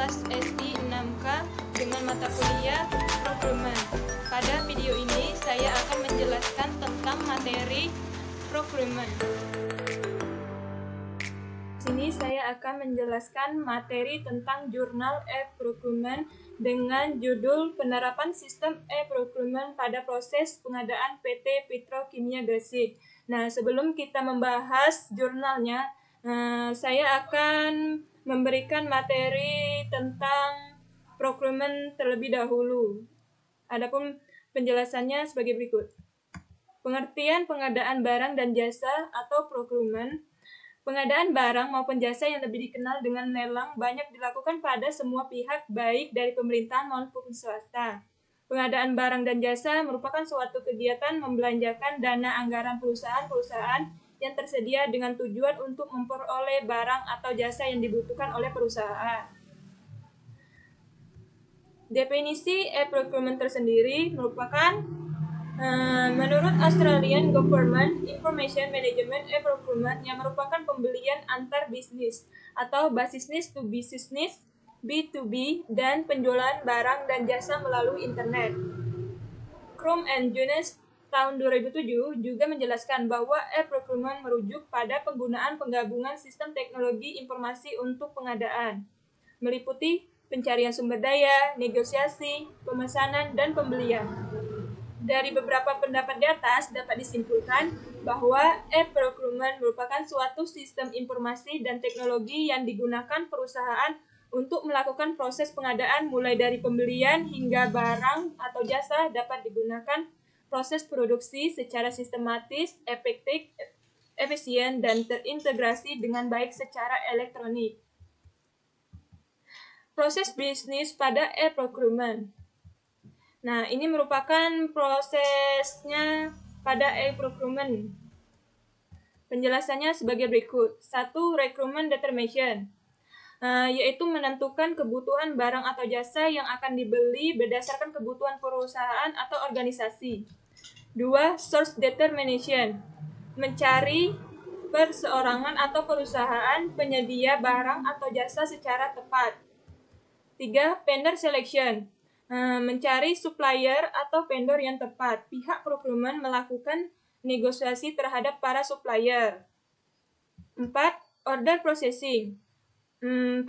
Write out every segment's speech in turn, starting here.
kelas SI 6K dengan mata kuliah Procurement. Pada video ini saya akan menjelaskan tentang materi Procurement. Sini saya akan menjelaskan materi tentang jurnal e-procurement dengan judul Penerapan Sistem e-procurement pada proses pengadaan PT Petrokimia Gresik. Nah, sebelum kita membahas jurnalnya, saya akan memberikan materi tentang procurement terlebih dahulu. Adapun penjelasannya sebagai berikut. Pengertian pengadaan barang dan jasa atau procurement. Pengadaan barang maupun jasa yang lebih dikenal dengan lelang banyak dilakukan pada semua pihak, baik dari pemerintahan maupun swasta. Pengadaan barang dan jasa merupakan suatu kegiatan membelanjakan dana anggaran perusahaan-perusahaan yang tersedia dengan tujuan untuk memperoleh barang atau jasa yang dibutuhkan oleh perusahaan. Definisi e-procurement tersendiri merupakan menurut Australian Government Information Management e-procurement yang merupakan pembelian antar bisnis atau business to business B2B dan penjualan barang dan jasa melalui internet. Crum and Jones tahun 2007 juga menjelaskan bahwa e-procurement merujuk pada penggunaan penggabungan sistem teknologi informasi untuk pengadaan, meliputi pencarian sumber daya, negosiasi, pemesanan, dan pembelian. Dari beberapa pendapat di atas dapat disimpulkan bahwa e-procurement merupakan suatu sistem informasi dan teknologi yang digunakan perusahaan untuk melakukan proses pengadaan mulai dari pembelian hingga barang atau jasa dapat digunakan proses produksi secara sistematis, efektif, efisien, dan terintegrasi dengan baik secara elektronik. Proses bisnis pada e-procurement. Nah, ini merupakan prosesnya pada e-procurement. Penjelasannya sebagai berikut. 1. Requirement determination, yaitu menentukan kebutuhan barang atau jasa yang akan dibeli berdasarkan kebutuhan perusahaan atau organisasi. 2. Source determination, mencari perseorangan atau perusahaan penyedia barang atau jasa secara tepat. 3. Vendor selection, mencari supplier atau vendor yang tepat. Pihak procurement melakukan negosiasi terhadap para supplier. 4. Order processing.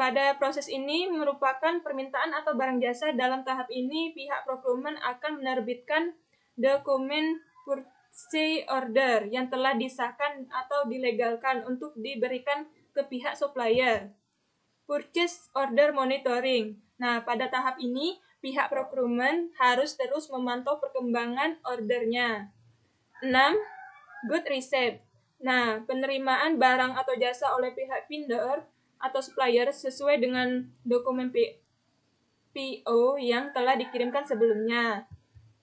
Pada proses ini merupakan permintaan atau barang jasa. Dalam tahap ini, pihak procurement akan menerbitkan dokumen purchase order yang telah disahkan atau dilegalkan untuk diberikan ke pihak supplier. Purchase order monitoring. Nah, pada tahap ini, pihak procurement harus terus memantau perkembangan ordernya. 6. Good receipt. Nah, penerimaan barang atau jasa oleh pihak vendor atau supplier sesuai dengan dokumen PO yang telah dikirimkan sebelumnya.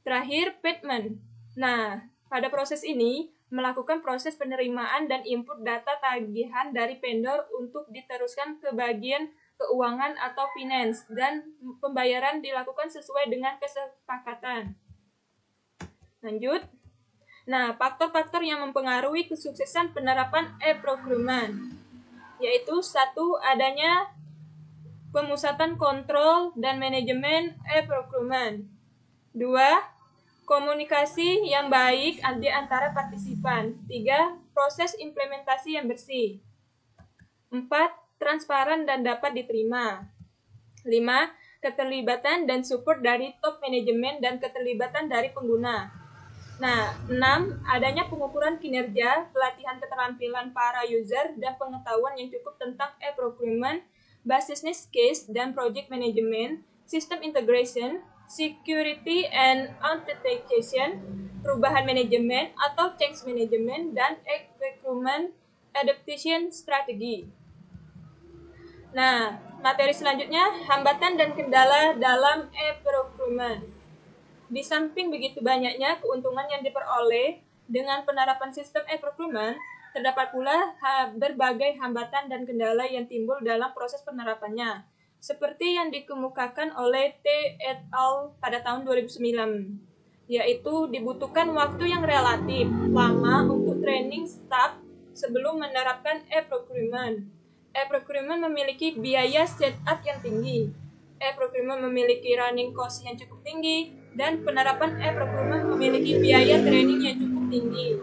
Terakhir, payment. Nah, pada proses ini, melakukan proses penerimaan dan input data tagihan dari vendor untuk diteruskan ke bagian keuangan atau finance, dan pembayaran dilakukan sesuai dengan kesepakatan. Lanjut. Nah, faktor-faktor yang mempengaruhi kesuksesan penerapan e-procurement, yaitu 1. Adanya pemusatan kontrol dan manajemen e-procurement. 2. Komunikasi yang baik di antara partisipan. 3. Proses implementasi yang bersih. 4. Transparan dan dapat diterima. 5. Keterlibatan dan support dari top manajemen dan keterlibatan dari pengguna. Nah, 6. Adanya pengukuran kinerja, pelatihan keterampilan para user, dan pengetahuan yang cukup tentang e-procurement, business case dan project management, system integration, security and authentication, perubahan manajemen atau change management, dan e-procurement adaptation strategy. Nah, materi selanjutnya, hambatan dan kendala dalam e-procurement. Di samping begitu banyaknya keuntungan yang diperoleh dengan penerapan sistem e-procurement, terdapat pula berbagai hambatan dan kendala yang timbul dalam proses penerapannya, seperti yang dikemukakan oleh T. et al. Pada tahun 2009, yaitu dibutuhkan waktu yang relatif lama untuk training staff sebelum menerapkan e-procurement. E-procurement memiliki biaya setup yang tinggi, e-procurement memiliki running cost yang cukup tinggi, dan penerapan e-procurement memiliki biaya training yang cukup tinggi.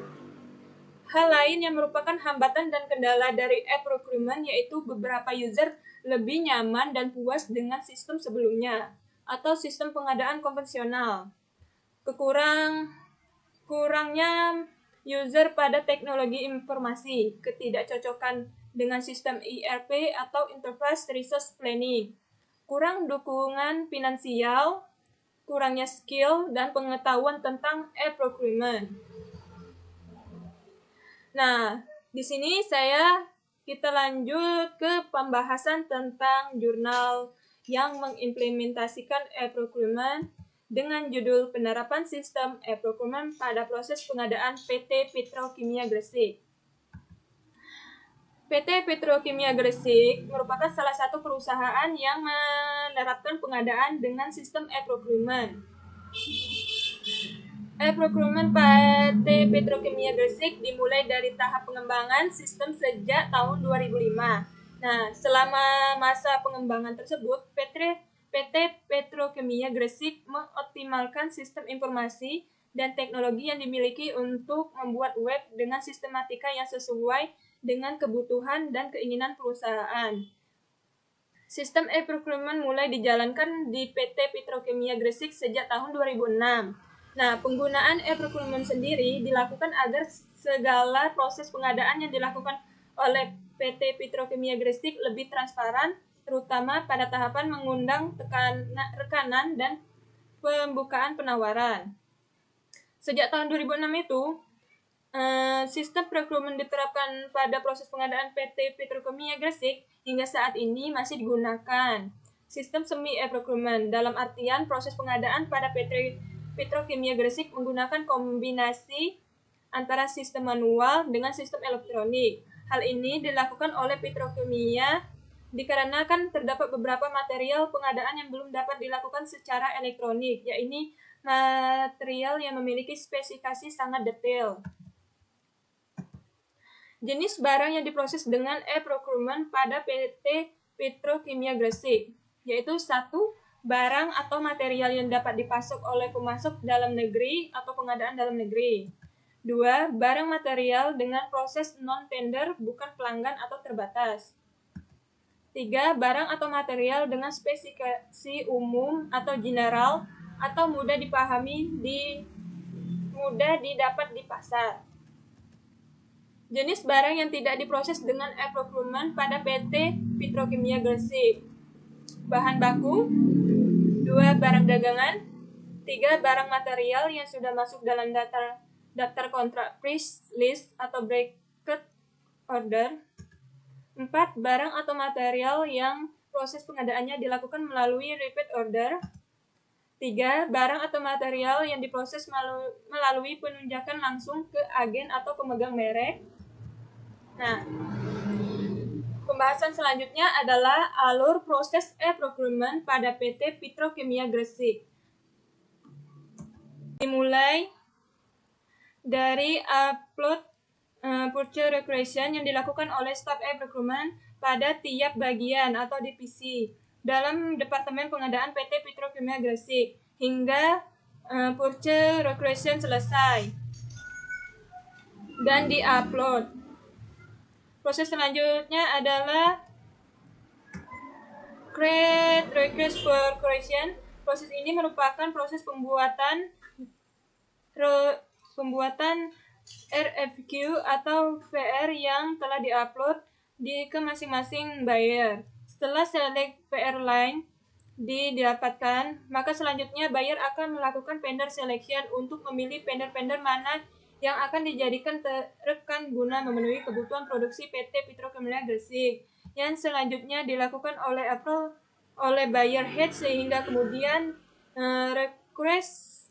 Hal lain yang merupakan hambatan dan kendala dari e-procurement yaitu beberapa user lebih nyaman dan puas dengan sistem sebelumnya atau sistem pengadaan konvensional. Kurangnya user pada teknologi informasi, ketidakcocokan dengan sistem ERP atau Enterprise Resource Planning, kurang dukungan finansial, kurangnya skill dan pengetahuan tentang e-procurement. Nah, di sini kita lanjut ke pembahasan tentang jurnal yang mengimplementasikan e-procurement dengan judul Penerapan Sistem E-Procurement pada Proses Pengadaan PT Petrokimia Gresik. PT Petrokimia Gresik merupakan salah satu perusahaan yang menerapkan pengadaan dengan sistem e-procurement. E-procurement PT Petrokimia Gresik dimulai dari tahap pengembangan sistem sejak tahun 2005. Nah, selama masa pengembangan tersebut, PT Petrokimia Gresik mengoptimalkan sistem informasi dan teknologi yang dimiliki untuk membuat web dengan sistematika yang sesuai dengan kebutuhan dan keinginan perusahaan. Sistem e-procurement mulai dijalankan di PT Petrokimia Gresik sejak tahun 2006. Nah, penggunaan e-procurement sendiri dilakukan agar segala proses pengadaan yang dilakukan oleh PT Petrokimia Gresik lebih transparan, terutama pada tahapan mengundang rekanan dan pembukaan penawaran. Sejak tahun 2006 itu, sistem procurement diterapkan pada proses pengadaan PT Petrokimia Gresik hingga saat ini masih digunakan. Sistem semi e-procurement dalam artian proses pengadaan pada PT Petrokimia Gresik menggunakan kombinasi antara sistem manual dengan sistem elektronik. Hal ini dilakukan oleh Petrokimia dikarenakan terdapat beberapa material pengadaan yang belum dapat dilakukan secara elektronik, yaitu material yang memiliki spesifikasi sangat detail. Jenis barang yang diproses dengan e-procurement pada PT Petrokimia Gresik, yaitu 1. Barang atau material yang dapat dipasok oleh pemasok dalam negeri atau pengadaan dalam negeri. 2. Barang material dengan proses non-tender, bukan pelanggan atau terbatas. 3. Barang atau material dengan spesifikasi umum atau general atau mudah dipahami mudah didapat di pasar. Jenis barang yang tidak diproses dengan e-procurement pada PT Petrokimia Gresik. Bahan baku. 2. Barang dagangan. 3. Barang material yang sudah masuk dalam daftar kontrak price list atau bracket order. 4. Barang atau material yang proses pengadaannya dilakukan melalui repeat order. 3. Barang atau material yang diproses melalui penunjakan langsung ke agen atau pemegang merek. Nah, pembahasan selanjutnya adalah alur proses e-procurement pada PT Petrokimia Gresik. Dimulai dari upload purchase request yang dilakukan oleh staf e-procurement pada tiap bagian atau divisi dalam Departemen Pengadaan PT Petrokimia Gresik hingga purchase request selesai dan di-upload. Proses selanjutnya adalah create request for correction. Proses ini merupakan proses pembuatan RFQ atau VR yang telah diupload ke masing-masing buyer. Setelah select PR line didapatkan, maka selanjutnya buyer akan melakukan vendor selection untuk memilih vendor-vendor mana yang akan dijadikan rekan guna memenuhi kebutuhan produksi PT Petrokimia Gresik, yang selanjutnya dilakukan oleh buyer head sehingga kemudian request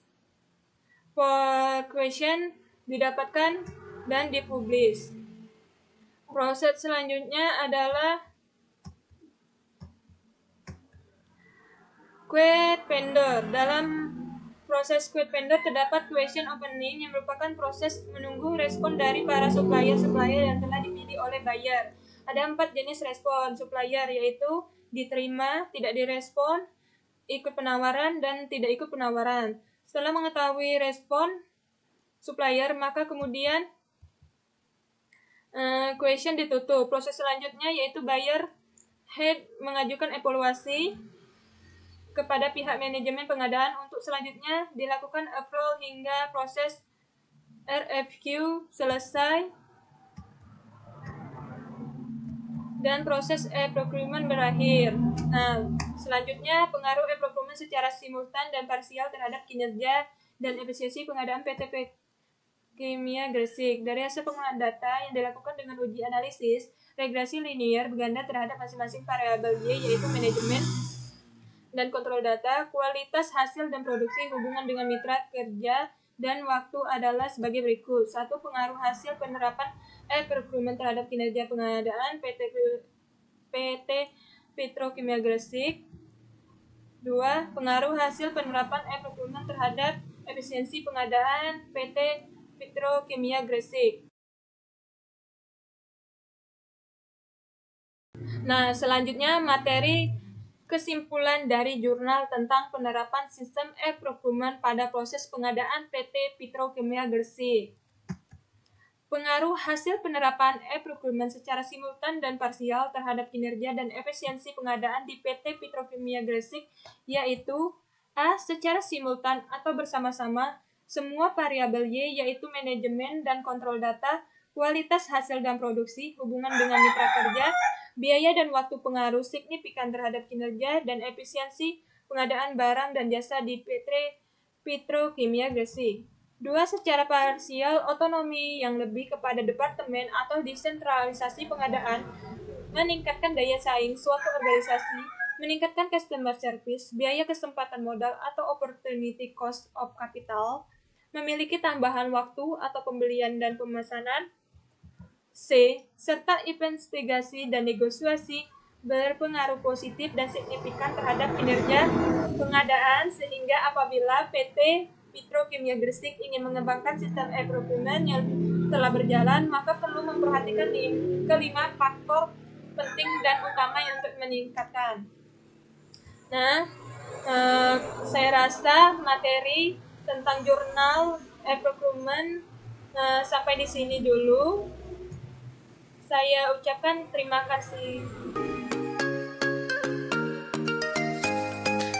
for question didapatkan dan dipublish. Proses selanjutnya adalah quote vendor. Dalam proses quote vendor terdapat question opening yang merupakan proses menunggu respon dari para supplier yang telah dipilih oleh buyer. Ada 4 jenis respon supplier, yaitu diterima, tidak direspon, ikut penawaran dan tidak ikut penawaran. Setelah mengetahui respon supplier, maka kemudian question ditutup. Proses selanjutnya yaitu buyer head mengajukan evaluasi kepada pihak manajemen pengadaan untuk selanjutnya dilakukan approval hingga proses RFQ selesai dan proses e-procurement berakhir. Nah, selanjutnya pengaruh e-procurement secara simultan dan parsial terhadap kinerja dan efisiensi pengadaan PT Kimia Gresik. Dari hasil pengolahan data yang dilakukan dengan uji analisis regresi linear berganda terhadap masing-masing variabel Y, yaitu manajemen dan kontrol data, kualitas hasil dan produksi, hubungan dengan mitra kerja, dan waktu adalah sebagai berikut. 1. Pengaruh hasil penerapan e-procurement terhadap kinerja pengadaan PT Petrokimia Gresik. 2. Pengaruh hasil penerapan e-procurement terhadap efisiensi pengadaan PT Petrokimia Gresik. Nah, selanjutnya materi kesimpulan dari jurnal tentang penerapan sistem e-procurement pada proses pengadaan PT Petrokimia Gresik. Pengaruh hasil penerapan e-procurement secara simultan dan parsial terhadap kinerja dan efisiensi pengadaan di PT Petrokimia Gresik, yaitu A. Secara simultan atau bersama-sama, semua variabel Y, yaitu manajemen dan kontrol data, kualitas hasil dan produksi, hubungan dengan mitra kerja, biaya dan waktu pengaruh signifikan terhadap kinerja dan efisiensi pengadaan barang dan jasa di PT Petrokimia Gresik. 2. Secara parsial, otonomi yang lebih kepada departemen atau desentralisasi pengadaan meningkatkan daya saing suatu organisasi, meningkatkan customer service, biaya kesempatan modal atau opportunity cost of capital, memiliki tambahan waktu atau pembelian dan pemesanan. C. Serta investigasi dan negosiasi berpengaruh positif dan signifikan terhadap kinerja pengadaan, sehingga apabila PT Petrokimia Gresik ingin mengembangkan sistem e-procurement yang telah berjalan, maka perlu memperhatikan kelima faktor penting dan utama yang untuk meningkatkan. Nah, saya rasa materi tentang jurnal e-procurement sampai di sini dulu. Saya ucapkan terima kasih.